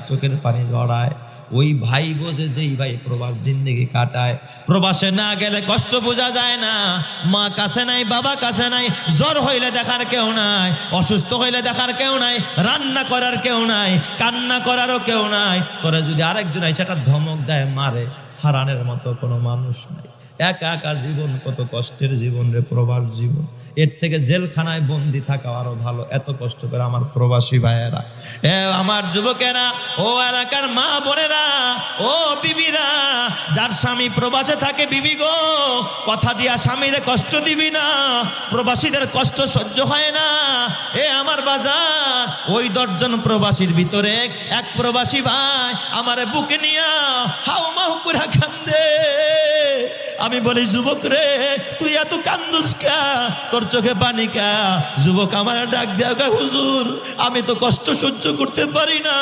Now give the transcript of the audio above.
চোখের পানি জড়ায়। ওই ভাই বোঝে যেই ভাই প্রবাস জিন্দেগি কাটায়। প্রবাসে না গেলে কষ্ট বোঝা যায় না। মা কাছে নাই, বাবা কাছে নাই, জ্বর হইলে দেখার কেউ নাই, অসুস্থ হইলে দেখার কেউ নাই, রান্না করার কেউ নাই, কান্না করারও কেউ নাই। তোরা যদি আরেকজন সেটা ধমক দেয়, মারে, সারানের মতো কোনো মানুষ নাই। একা একা জীবন, কত কষ্টের জীবন রে প্রবাস জীবন। এর থেকে জেলখানায় বন্দি থাকা আরো ভালো। এত কষ্ট করে আমার প্রবাসী ভাইয়েরা, আমার যুবকেরা, ও এলাকার মা বোনেরা, ও বিবিরা, যার স্বামী প্রবাসে থাকে, বিবি গো, কথা দিয়া স্বামীরে কষ্ট দিবি না। প্রবাসীদের কষ্ট সহ্য হয় না। আমার বাজার, ওই 10 জন প্রবাসীর ভিতরে এক প্রবাসী ভাই আমারে বুকে নিয়া হাউ মাউ করে কান্দে। আমি বলি, যুবক রে, তুই এত কান্দুস কা? তোর চোখে পানি কা? যুবক আমার ডাক দেয়া, হুজুর আমি তো কষ্ট সহ্য করতে পারি না।